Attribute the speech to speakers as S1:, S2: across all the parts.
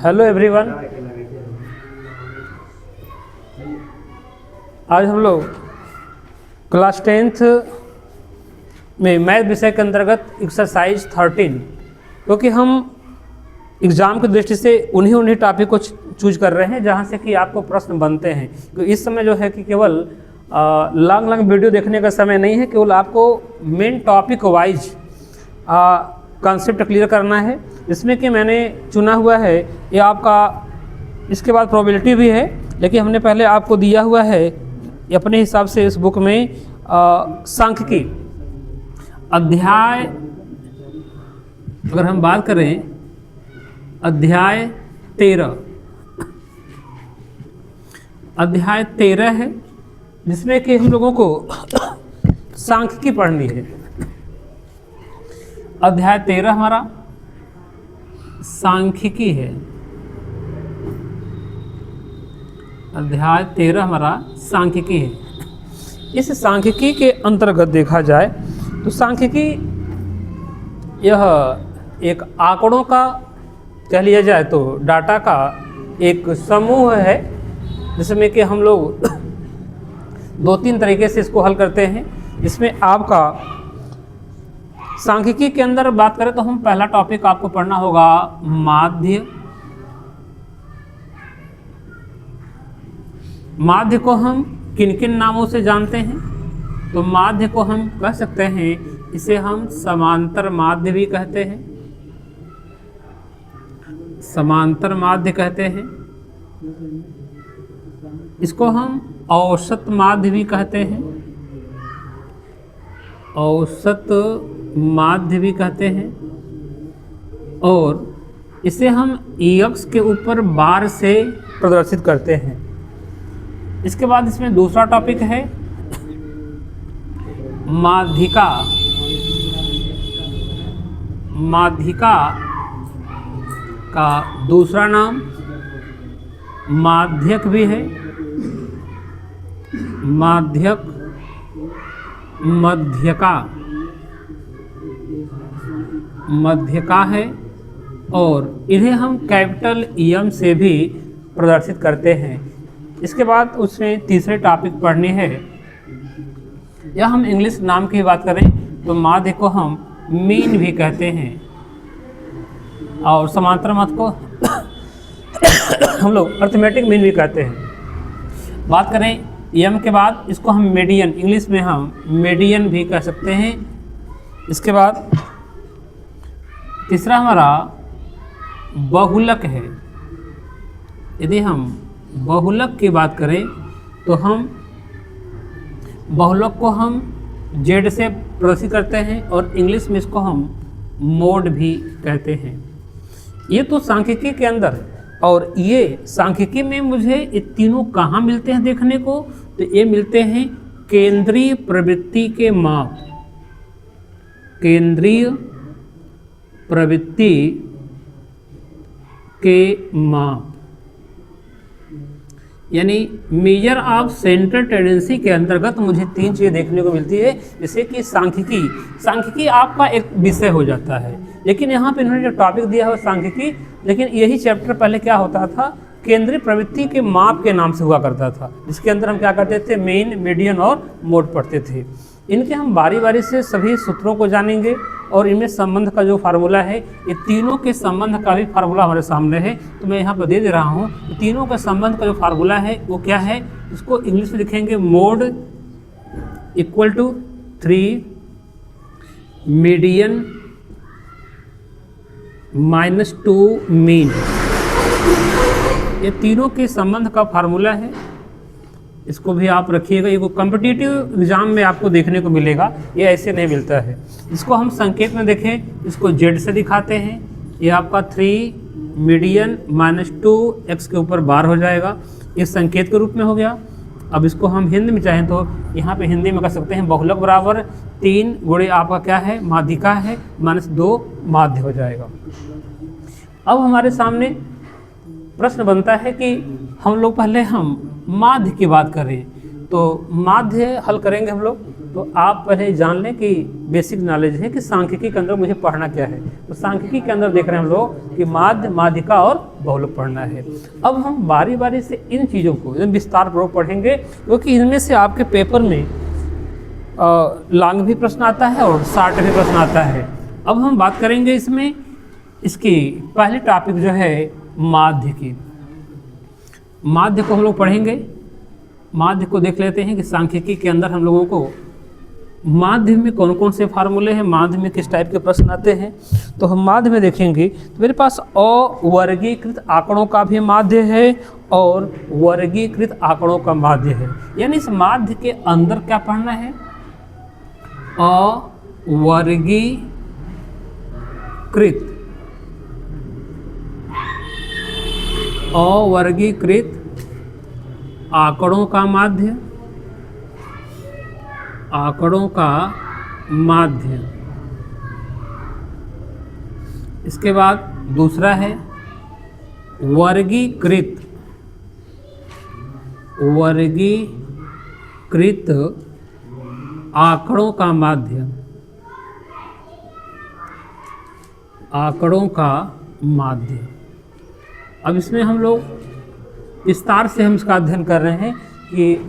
S1: Hello everyone, आज हम लोग क्लास 10th में मैथ विषय के अंतर्गत एक्सरसाइज 13, क्योंकि हम एग्ज़ाम की दृष्टि से उन्हीं टॉपिक को चूज कर रहे हैं जहां से कि आपको प्रश्न बनते हैं। क्योंकि इस समय जो है कि केवल लॉन्ग वीडियो देखने का समय नहीं है, केवल आपको main topic wise concept clear करना है। इसमें कि मैंने चुना हुआ है ये आपका, इसके बाद प्रोबेबिलिटी भी है, लेकिन हमने पहले आपको दिया हुआ है अपने हिसाब से इस बुक में सांख्यिकी अध्याय, अगर हम बात करें अध्याय 13 है, जिसमें कि हम लोगों को सांख्यिकी पढ़नी है। अध्याय 13 हमारा सांख्यिकी है। अध्याय 13 हमारा सांख्यिकी है। इस सांख्यिकी के अंतर्गत देखा जाए तो सांख्यिकी यह एक आंकड़ों का, कह लिया जाए तो डाटा का एक समूह है, जिसमें कि हम लोग 2-3 तरीके से इसको हल करते हैं। इसमें आपका सांख्यिकी के अंदर बात करें तो हम पहला टॉपिक आपको पढ़ना होगा माध्य। माध्य को हम किन किन नामों से जानते हैं? तो माध्य को हम कह सकते हैं, इसे हम समांतर माध्य भी कहते हैं, समांतर माध्य कहते हैं। इसको हम औसत माध्य भी कहते हैं, औसत माध्य भी कहते हैं। और इसे हम x के ऊपर बार से प्रदर्शित करते हैं। इसके बाद इसमें दूसरा टॉपिक है माध्यिका। माध्यिका का दूसरा नाम माध्यक भी है, माध्यक, मध्यका, मध्यका है। और इन्हें हम कैपिटल M से भी प्रदर्शित करते हैं। इसके बाद उसमें तीसरे टॉपिक पढ़नी है, या हम इंग्लिश नाम की बात करें तो माध्य को हम मीन भी कहते हैं, और समांतर माध्य को हम लोग अर्थमेटिक मीन भी कहते हैं। बात करें M के बाद इसको हम मीडियन, इंग्लिश में हम मीडियन भी कह सकते हैं। इसके बाद तीसरा हमारा बहुलक है। यदि हम बहुलक की बात करें तो हम बहुलक को हम Z से प्रदर्शित करते हैं, और इंग्लिश में इसको हम मोड भी कहते हैं। ये तो सांख्यिकी के अंदर। और ये सांख्यिकी में मुझे ये तीनों कहाँ मिलते हैं देखने को? तो ये मिलते हैं केंद्रीय प्रवृत्ति के माप, केंद्रीय प्रवृत्ति के माप, यानी मेजर ऑफ सेंट्रल टेंडेंसी के अंतर्गत मुझे 3 चीज़ें देखने को मिलती है। जैसे कि सांख्यिकी आपका एक विषय हो जाता है, लेकिन यहाँ पे इन्होंने जो टॉपिक दिया है सांख्यिकी, लेकिन यही चैप्टर पहले क्या होता था, केंद्रीय प्रवृत्ति के माप के नाम से हुआ करता था, जिसके अंदर हम क्या करते थे, मेन, मीडियन और मोड पढ़ते थे। इनके हम बारी बारी से सभी सूत्रों को जानेंगे, और इनमें संबंध का जो फार्मूला है, ये तीनों के संबंध का भी फार्मूला हमारे सामने है, तो मैं यहाँ पर दे रहा हूँ। तीनों के संबंध का जो फार्मूला है वो क्या है, उसको इंग्लिश में लिखेंगे mode equal to 3 median -2 mean. ये तीनों के संबंध का फार्मूला है, इसको भी आप रखिएगा। ये कॉम्पिटिटिव एग्जाम में आपको देखने को मिलेगा, ये ऐसे नहीं मिलता है। इसको हम संकेत में देखें, इसको Z से दिखाते हैं। ये आपका 3 मीडियन -2 x के ऊपर बार हो जाएगा, ये संकेत के रूप में हो गया। अब इसको हम हिंदी में चाहें तो यहाँ पे हिंदी में कर सकते हैं, बहुलक बराबर 3 गुणे आपका क्या है, माध्यिका है, -2 माध्य हो जाएगा। अब हमारे सामने प्रश्न बनता है कि हम लोग पहले हम माध्य की बात करें तो माध्य हल करेंगे हम लोग। तो आप पहले जान लें कि बेसिक नॉलेज है कि सांख्यिकी के अंदर मुझे पढ़ना क्या है। तो सांख्यिकी के अंदर देख रहे हैं हम लोग कि माध्य, माध्यिका और बहुलक पढ़ना है। अब हम बारी बारी से इन चीज़ों को एकदम विस्तार पूर्वक पढ़ेंगे, क्योंकि इनमें से आपके पेपर में लॉन्ग भी प्रश्न आता है और शॉर्ट भी प्रश्न आता है। अब हम बात करेंगे इसमें, इसकी पहली टॉपिक जो है माध्य की। माध्य को हम लोग पढ़ेंगे। माध्य को देख लेते हैं कि सांख्यिकी के अंदर हम लोगों को माध्य में कौन कौन से फार्मूले हैं, माध्य में किस टाइप के प्रश्न आते हैं। तो हम माध्य में देखेंगे तो मेरे पास अवर्गीकृत आंकड़ों का भी माध्य है और वर्गीकृत आंकड़ों का माध्य है। यानी इस माध्य के अंदर क्या पढ़ना है, अवर्गीकृत आंकड़ों का माध्य, आंकड़ों का माध्य। इसके बाद दूसरा है वर्गीकृत आंकड़ों का माध्य, आंकड़ों का माध्य। अब इसमें हम लोग विस्तार से हम इसका अध्ययन कर रहे हैं कि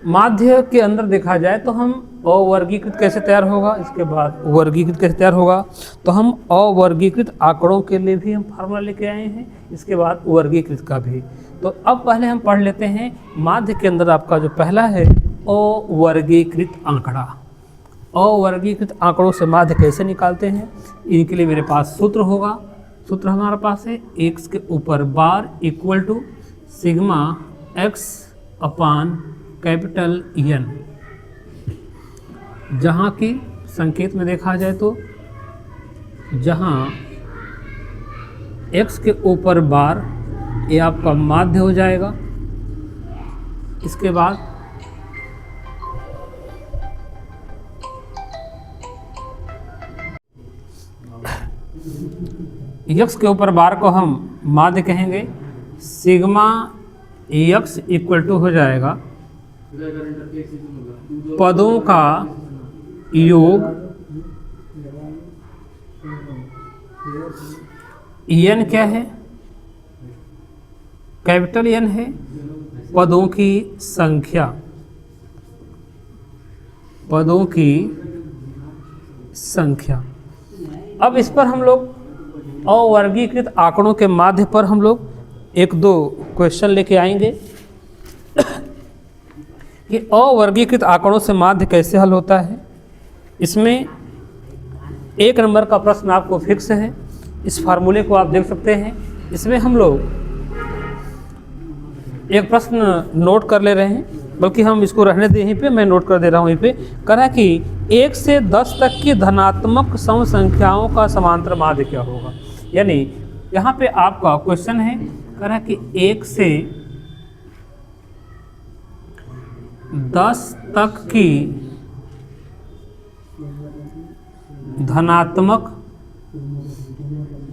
S1: माध्य के अंदर देखा जाए तो हम अवर्गीकृत कैसे तैयार होगा, इसके बाद वर्गीकृत कैसे तैयार होगा। तो हम अवर्गीकृत आंकड़ों के लिए भी हम फार्मूला लेके आए हैं, इसके बाद वर्गीकृत का भी। तो अब पहले हम पढ़ लेते हैं माध्य के अंदर आपका जो पहला है अवर्गीकृत आंकड़ा। अवर्गीकृत आंकड़ों से माध्य कैसे निकालते हैं, इनके लिए मेरे पास सूत्र होगा। सूत्र हमारे पास है x के ऊपर bar equal to sigma x upon capital N। जहाँ की संकेत में देखा जाए तो जहाँ x के ऊपर बार, ये आपका माध्य हो जाएगा। इसके बाद x के ऊपर बार को हम माध्य कहेंगे। सिग्मा x इक्वल टू हो जाएगा पदों का योग, n क्या है, कैपिटल N है, पदों की संख्या, पदों की संख्या। अब इस पर हम लोग अवर्गीकृत आंकड़ों के माध्य पर हम लोग एक दो क्वेश्चन लेके आएंगे कि अवर्गीकृत आंकड़ों से माध्य कैसे हल होता है। इसमें 1 नंबर का प्रश्न आपको फिक्स है, इस फार्मूले को आप देख सकते हैं। इसमें हम लोग एक प्रश्न नोट कर ले रहे हैं, बल्कि हम इसको रहने दें यहीं पे, मैं नोट कर दे रहा हूँ यहीं पे। कह रहा है कि 1 से 10 तक की धनात्मक सम संख्याओं का समांतर माध्य क्या होगा। यानी यहाँ पे आपका क्वेश्चन है, कह रहा है कि 1 से 10 तक की धनात्मक सम संख्याओं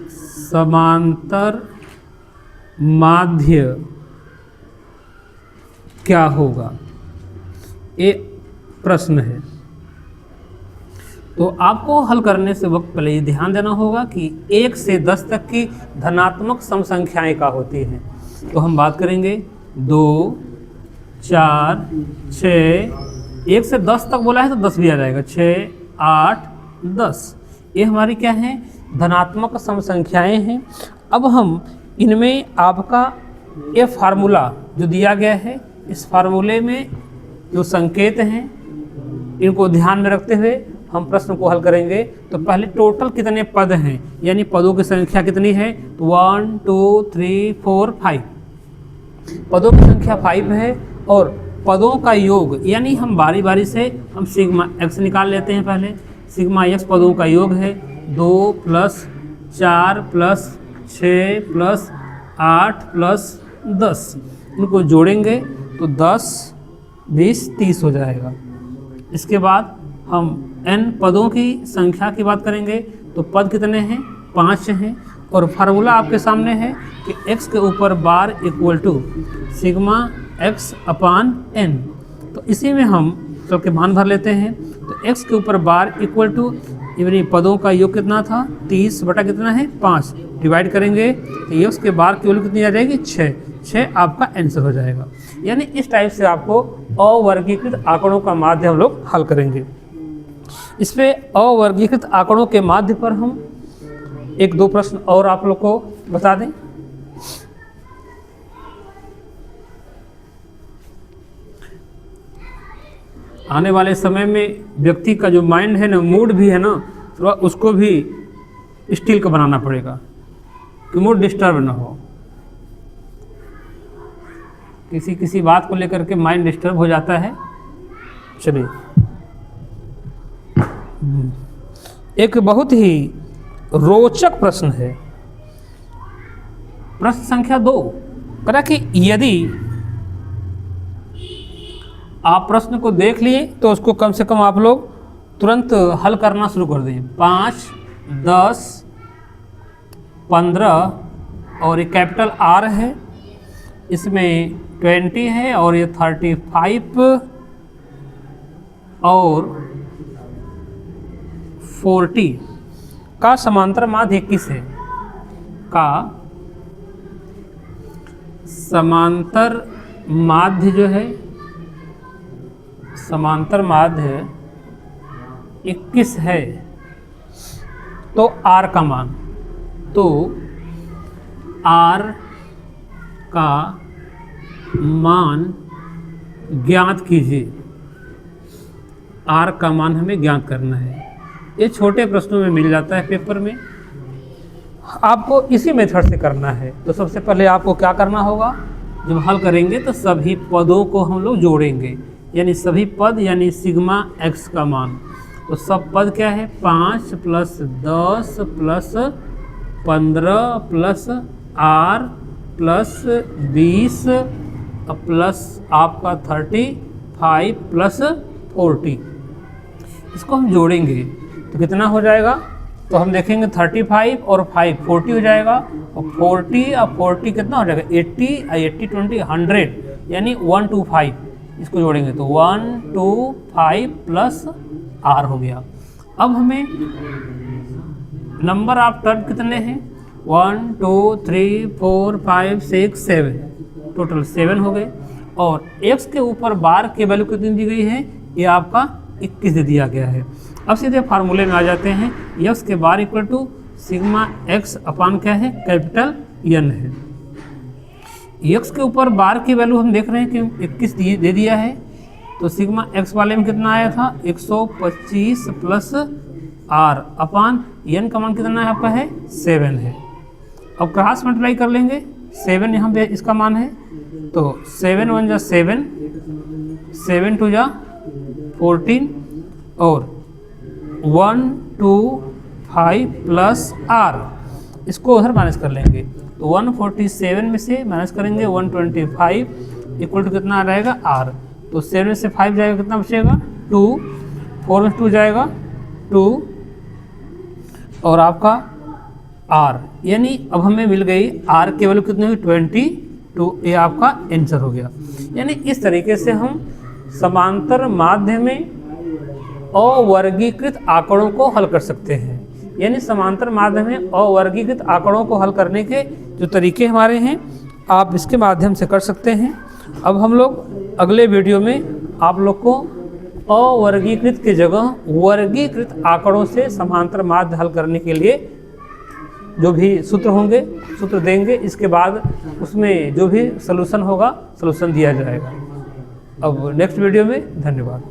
S1: का समांतर माध्य क्या होगा, ये प्रश्न है। तो आपको हल करने से वक्त पहले ये ध्यान देना होगा कि 1 से 10 तक की धनात्मक सम संख्याएं क्या होती हैं। तो हम बात करेंगे 2, 4, 6, 1 से 10 तक बोला है तो 10 भी आ जाएगा, 6, 8, 10, ये हमारी क्या है, धनात्मक सम संख्याएं हैं। अब हम इनमें आपका ये फार्मूला जो दिया गया है, इस फार्मूले में जो संकेत हैं इनको ध्यान में रखते हुए हम प्रश्न को हल करेंगे। तो पहले टोटल कितने पद हैं, यानी पदों की संख्या कितनी है, तो 1, 2, 3, 4, 5, पदों की संख्या 5 है। और पदों का योग, यानी हम बारी बारी से हम सिग्मा x निकाल लेते हैं। पहले सिग्मा x पदों का योग है 2 + 4 प्लस 6 प्लस 8 प्लस 10, इनको जोड़ेंगे तो 10, 20, 30 हो जाएगा। इसके बाद हम n पदों की संख्या की बात करेंगे तो पद कितने हैं, 5 हैं। और फार्मूला आपके सामने है कि x के ऊपर bar equal to sigma x upon n। तो इसी में हम सबके मान भर लेते हैं। तो x के ऊपर बार इक्वल टू यानी पदों का योग कितना था, 30 बटा कितना है 5, डिवाइड करेंगे तो x के बार की वैल्यू कितनी आ जाएगी, 6 आपका आंसर हो जाएगा। यानी इस टाइप से आपको अवर्गीकृत आंकड़ों का माध्य हम लोग हल करेंगे। इस पे अवर्गीकृत आंकड़ों के माध्य पर हम 1-2 प्रश्न और आप लोग को बता दें। आने वाले समय में व्यक्ति का जो माइंड है ना, मूड भी है ना, तो उसको भी स्टील का बनाना पड़ेगा कि मूड डिस्टर्ब ना हो। किसी बात को लेकर के माइंड डिस्टर्ब हो जाता है। चलिए, एक बहुत ही रोचक प्रश्न है, प्रश्न संख्या 2 करा कि यदि आप प्रश्न को देख लिए तो उसको कम से कम आप लोग तुरंत हल करना शुरू कर दें। 5, 10, 15 और ये कैपिटल R है, इसमें 20 है और ये 35 और 40 का समांतर माध्य 21 है। का समांतर माध्य जो है, समांतर माध्य 21 है। तो R का मान, तो R का मान ज्ञात कीजिए। R का मान हमें ज्ञात करना है। ये छोटे प्रश्नों में मिल जाता है पेपर में, आपको इसी मेथड से करना है। तो सबसे पहले आपको क्या करना होगा, जब हल करेंगे तो सभी पदों को हम लोग जोड़ेंगे, यानी सभी पद यानी सिग्मा x का मान। तो सब पद क्या है, 5 plus 10 plus 15 plus R plus 20 plus आपका 35 प्लस 40, इसको हम जोड़ेंगे तो कितना हो जाएगा। तो हम देखेंगे 35 और 5 40 हो जाएगा, और 40 और 40 कितना हो जाएगा 80, 80 20 100 यानी 125, इसको जोड़ेंगे तो 125 प्लस R हो गया। अब हमें नंबर ऑफ टर्म कितने हैं, 1 2 3 4 5 6 7, टोटल 7 हो गए। और x के ऊपर बार की वैल्यू कितनी दी गई है, ये आपका 21 दे दिया गया है। अब सीधे फार्मूले में आ जाते हैं। x के बार इक्वल टू सिग्मा x अपान क्या है, कैपिटल N है। x के ऊपर बार की वैल्यू हम देख रहे हैं कि 21 दे दिया है, तो सिग्मा x वाले में कितना आया था 125 प्लस R अपान N का मान कितना है आपका है 7 है। अब क्रॉस मल्टीप्लाई कर लेंगे, 7 यहाँ पे इसका मान है, तो 7 1 जा 7, 7 2 जा 14 और 1 2 5 प्लस R, इसको उधर माइनस कर लेंगे तो 147 में से माइनस करेंगे 125 इक्वल टू कितना आ जाएगा R। तो 7 में से 5 जाएगा, कितना बचेगा 2, 4 में 2 जाएगा 2 और आपका R, यानी अब हमें मिल गई R की वैल्यू कितनी हुई 22, ये आपका आंसर हो गया। यानी इस तरीके से हम समांतर माध्य में अवर्गीकृत आंकड़ों को हल कर सकते हैं। यानी समांतर माध्य में अवर्गीकृत आंकड़ों को हल करने के जो तरीके हमारे हैं, आप इसके माध्यम से कर सकते हैं। अब हम लोग अगले वीडियो में आप लोग को अवर्गीकृत की जगह वर्गीकृत आंकड़ों से समांतर माध्य हल करने के लिए जो भी सूत्र होंगे सूत्र देंगे, इसके बाद उसमें जो भी सलूशन होगा सलूशन दिया जाएगा। अब नेक्स्ट वीडियो में धन्यवाद।